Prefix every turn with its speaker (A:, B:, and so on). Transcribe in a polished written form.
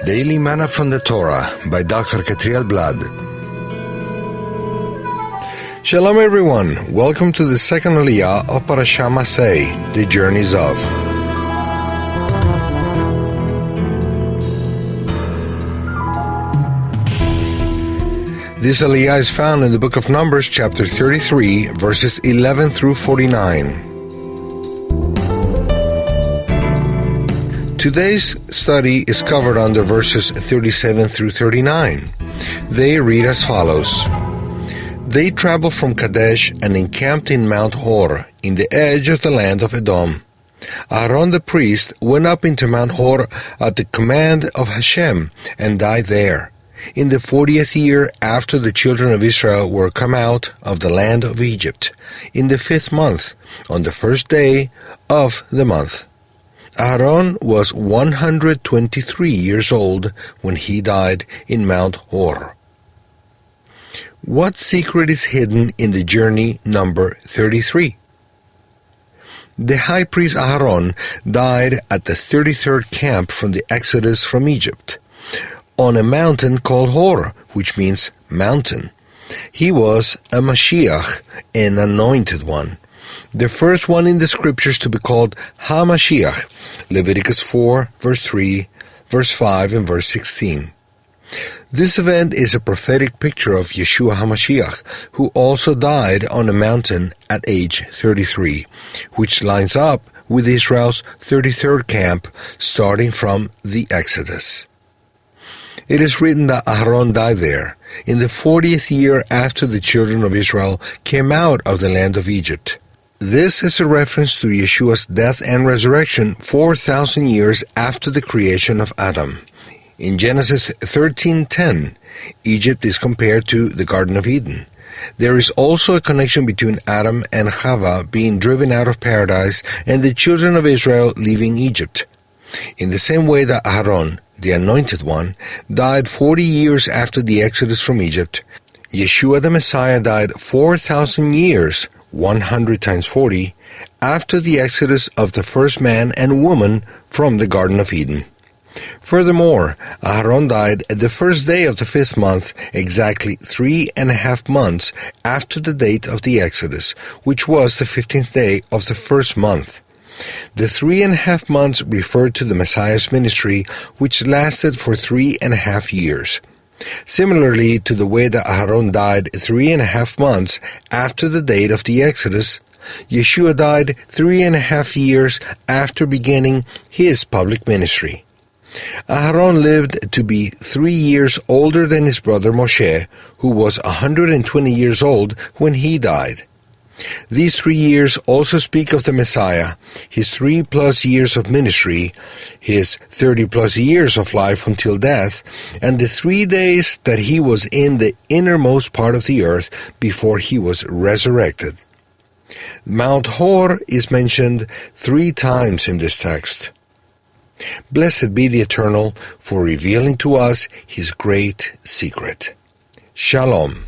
A: Daily Manna from the Torah by Dr. Ketriel Blad. Shalom everyone, welcome to the second Aliyah of Parashat Massei, the Journeys of. This Aliyah is found in the book of Numbers, chapter 33, verses 11 through 49. Today's study is covered under verses 37 through 39. They read as follows. They traveled from Kadesh and encamped in Mount Hor, in the edge of the land of Edom. Aaron the priest went up into Mount Hor at the command of Hashem and died there, in the 40th year after the children of Israel were come out of the land of Egypt, in the 5th month, on the first day of the month. Aaron was 123 years old when he died in Mount Hor. What secret is hidden in the journey number 33? The high priest Aaron died at the 33rd camp from the Exodus from Egypt, on a mountain called Hor, which means mountain. He was a Mashiach, an anointed one, the first one in the scriptures to be called HaMashiach, Leviticus 4, verse 3, verse 5, and verse 16. This event is a prophetic picture of Yeshua HaMashiach, who also died on a mountain at age 33, which lines up with Israel's 33rd camp, starting from the Exodus. It is written that Aaron died there, in the 40th year after the children of Israel came out of the land of Egypt. This is a reference to Yeshua's death and resurrection 4,000 years after the creation of Adam. In Genesis 13:10, Egypt is compared to the Garden of Eden. There is also a connection between Adam and Chava being driven out of paradise and the children of Israel leaving Egypt. In the same way that Aaron, the anointed one, died 40 years after the exodus from Egypt, Yeshua the Messiah died 4,000 years, 100 times 40, after the exodus of the first man and woman from the Garden of Eden. Furthermore, Aaron died at the first day of the 5th month, exactly 3.5 months after the date of the Exodus, which was the 15th day of the first month. The 3.5 months referred to the Messiah's ministry, which lasted for 3.5 years. Similarly to the way that Aaron died 3.5 months after the date of the Exodus, Yeshua died 3.5 years after beginning his public ministry. Aaron lived to be 3 years older than his brother Moshe, who was 120 years old when he died. These 3 years also speak of the Messiah, his 3+ years of ministry, his 30+ years of life until death, and the 3 days that he was in the innermost part of the earth before he was resurrected. Mount Hor is mentioned 3 times in this text. Blessed be the Eternal for revealing to us his great secret. Shalom.